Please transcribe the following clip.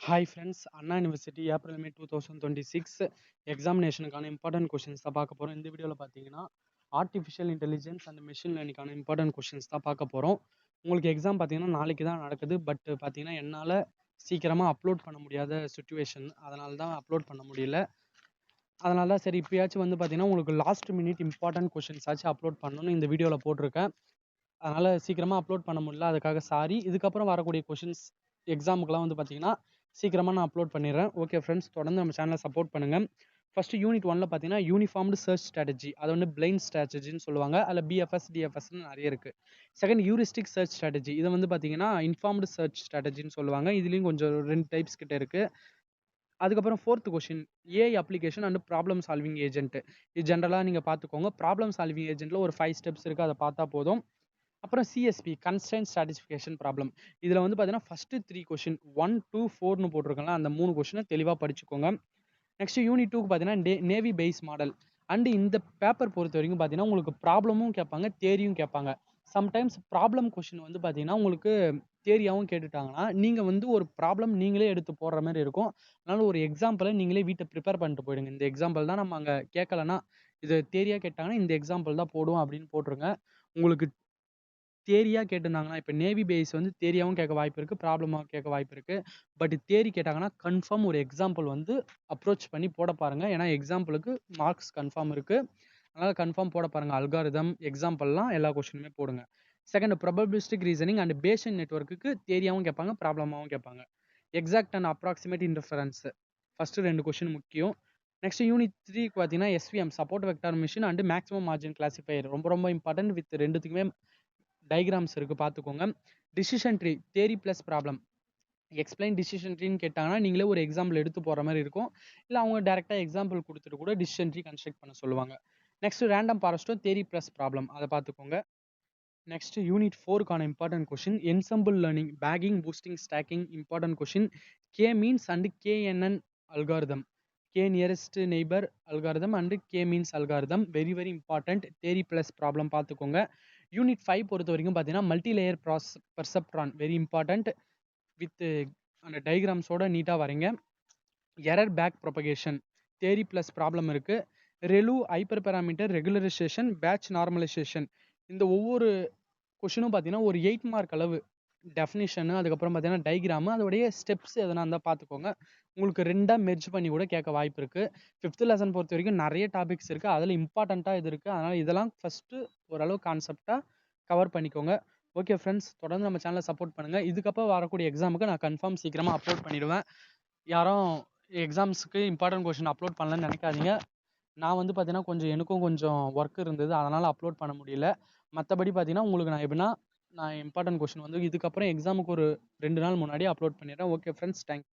Hi friends, Anna university April May 2026 எக்ஸாமினேஷனுக்கான important questions தான் பார்க்க போகிறோம். இந்த வீடியோவில் பார்த்தீங்கன்னா ஆர்டிஃபிஷியல் இன்டெலிஜென்ஸ் அண்ட் மெஷின் லேர்னிங்கான இம்பார்ட்டன்ட் கொஷின்ஸ் தான் பார்க்க போகிறோம். உங்களுக்கு எக்ஸாம் பார்த்தீங்கன்னா நாளைக்கு தான் நடக்குது. பட் பார்த்தீங்கன்னா என்னால் சீக்கிரமாக அப்லோட் பண்ண முடியாத சுச்சுவேஷன், அதனால தான் அப்லோட் பண்ண முடியல. அதனால தான் சரி இப்போயாச்சும் வந்து பார்த்தீங்கன்னா உங்களுக்கு லாஸ்ட் மினிட் இம்பார்ட்டன்ட் கொஷின்ஸ் ஆச்சு அப்லோட் பண்ணணும்னு இந்த வீடியோவில் போட்டிருக்கேன். அதனால் சீக்கிரமாக அப்லோட் பண்ண முடியல, அதுக்காக சாரி. இதுக்கப்புறம் வரக்கூடிய கொஷின்ஸ் எக்ஸாமுக்குலாம் வந்து பார்த்தீங்கன்னா சீக்கிரமாக நான் அப்லோட் பண்ணிடுறேன். ஓகே ஃப்ரெண்ட்ஸ், தொடர்ந்து நம்ம சேனலை சப்போர்ட் பண்ணுங்கள். ஃபஸ்ட்டு யூனிட் 1ல் பார்த்தீங்கன்னா யூனிஃபார்ம்டு சர்ச் ஸ்ட்ராட்டஜி, அது வந்து பிளைண்ட் ஸ்ட்ராட்டஜின்னு சொல்லுவாங்க. அதில் பிஎஃப்எஸ் டிஎஃப்எஸ்ன்னு நிறைய இருக்குது. செகண்ட் ஹியூரிஸ்டிக் சர்ச் ஸ்ட்ராட்டஜி, இதை வந்து பார்த்தீங்கன்னா இன்ஃபார்ம்டு சர்ச் ஸ்ட்ராட்டஜின்னு சொல்லுவாங்க. இதுலேயும் கொஞ்சம் 2 டைப்ஸ் கிட்ட இருக்குது. அதுக்கப்புறம் fourth question AI application and problem solving agent. இது ஜென்ரலாக நீங்கள் பார்த்துக்கோங்க. ப்ராப்ளம் சால்விங் ஏஜென்ட்டில் ஒரு 5 ஸ்டெப்ஸ் இருக்குது, அதை பார்த்தா போதும். அப்புறம் சிஎஸ்பி கன்ஸ்ட்ரைன்ட் சாட்டிஸ்ஃபிகேஷன் ப்ராப்ளம். இதில் வந்து பார்த்தீங்கன்னா ஃபஸ்ட்டு 3 கொஷின் 1, 2, 4ன்னு போட்டிருக்கல, அந்த 3 கொஷினை தெளிவாக படிச்சுக்கோங்க. நெக்ஸ்ட் யூனிட் 2க்கு பார்த்தீங்கன்னா நேவி பேஸ் மாடல். அண்ட் இந்த பேப்பர் பொறுத்த வரைக்கும் பார்த்தீங்கன்னா உங்களுக்கு ப்ராப்ளமும் கேட்பாங்க, தேரியும் கேட்பாங்க. சம்டைம்ஸ் ப்ராப்ளம் கொஷின் வந்து பார்த்தீங்கன்னா உங்களுக்கு தேரியாகவும் கேட்டுட்டாங்கன்னா நீங்கள் வந்து ஒரு ப்ராப்ளம் நீங்களே எடுத்து போடுற மாதிரி இருக்கும். அதனால ஒரு எக்ஸாம்பிளை நீங்களே வீட்டை ப்ரிப்பேர் பண்ணிட்டு போயிடுங்க. இந்த எக்ஸாம்பிள் தான் நம்ம அங்கே கேட்கலன்னா, இது தேரியாக கேட்டாங்கன்னா இந்த எக்ஸாம்பிள் தான் போடுவோம் அப்படின்னு போட்டுருங்க. உங்களுக்கு தேரியா கேட்டிருந்தாங்கன்னா, இப்போ நேவி பேஸ் வந்து தேரியாவும் கேட்க வாய்ப்பு இருக்குது, ப்ராப்ளமாக கேட்க வாய்ப்பு இருக்குது. பட் தேரி கேட்டாங்கன்னா கன்ஃபார்ம் ஒரு எக்ஸாம்பிள் வந்து அப்ரோச் பண்ணி போட பாருங்கள். ஏன்னா எக்ஸாம்பிளுக்கு மார்க்ஸ் கன்ஃபார்ம் இருக்குது. அதனால் கன்ஃபார்ம் போட பாருங்கள். அல்காரிதம் எக்ஸாம்பிள்லாம் எல்லா கொஷினுமே போடுங்க. Second probabilistic reasoning and Bayesian நெட்வொர்க்குக்கு தேரியாவும் கேட்பாங்க, ப்ராப்ளமாகவும் கேட்பாங்க. Exact and approximate interference first 2 question முக்கியம். நெக்ஸ்ட் யூனிட் 3க்கு பார்த்தீங்கன்னா SVM support vector machine and maximum margin classifier ரொம்ப இம்பார்ட்டன்ட். வித் ரெண்டுத்துக்குமே டயக்ராம்ஸ் இருக்குது, பார்த்துக்கோங்க. Decision tree theory plus problem. Explain decision ட்ரீன்னு கேட்டாங்கன்னா நீங்களே ஒரு எக்ஸாம்பிள் எடுத்து போகிற மாதிரி இருக்கும். இல்லை அவங்க டேரெக்டாக எக்ஸாம்பிள் கொடுத்துட்டு கூட டிசிஷன் ட்ரீ கன்ஸ்ட்ரக்ட் பண்ண சொல்லுவாங்க. நெக்ஸ்ட் ரேண்டம் ஃபாரஸ்ட்டும் தேரி ப்ளஸ் ப்ராப்ளம், அதை பார்த்துக்கோங்க. நெக்ஸ்ட் யூனிட் 4க்கான important question ensemble learning bagging boosting stacking important question. K means and KNN algorithm, K nearest neighbour algorithm and K means algorithm very important. Theory plus problem பார்த்துக்கோங்க. Unit 5 பொறுத்த வரைக்கும் பார்த்தீங்கன்னா multi layer perceptron very important. With அந்த டயக்ராம்ஸோட நீட்டாக வரீங்க. Error back propagation theory plus problem இருக்குது. ReLU hyper parameter regularisation batch normalisation, இந்த ஒவ்வொரு கொஷினும் பார்த்தீங்கன்னா ஒரு 8 மார்க் அளவு டெஃபினிஷனு, அதுக்கப்புறம் பார்த்தீங்கன்னா டயக்ராமு, அதோடைய ஸ்டெப்ஸ் எதனா இருந்தால் பார்த்துக்கோங்க. உங்களுக்கு 2ஆக மெர்ஜ் பண்ணி கூட கேட்க வாய்ப்பு இருக்குது. 5th லெசன் பொறுத்த வரைக்கும் நிறைய டாபிக்ஸ் இருக்குது, அதில் இம்பார்ட்டண்ட்டாக இது இருக்குது. அதனால் இதெல்லாம் ஃபஸ்ட்டு ஓரளவு கான்செப்டாக கவர் பண்ணிக்கோங்க. ஓகே ஃப்ரெண்ட்ஸ், தொடர்ந்து நம்ம சேனலை சப்போர்ட் பண்ணுங்கள். இதுக்கப்புறம் வரக்கூடிய எக்ஸாமுக்கு நான் கன்ஃபார்ம் சீக்கிரமாக அப்லோட் பண்ணிவிடுவேன். யாரும் எக்ஸாம்ஸுக்கு இம்பார்ட்டன்ட் கொஷின் அப்லோட் பண்ணலன்னு நினைக்காதீங்க. நான் வந்து பார்த்தீங்கன்னா எனக்கும் கொஞ்சம் ஒர்க் இருந்தது, அதனால் அப்லோட் பண்ண முடியல. மற்றபடி பார்த்தீங்கன்னா உங்களுக்கு நான் எப்படின்னா நான் இம்பார்ட்டன்ட் கொஷின் வந்து இதுக்கப்புறம் எக்ஸாமுக்கு ஒரு 2 நாள் முன்னாடி அப்லோட் பண்ணிடுறேன். Okay friends, thanks.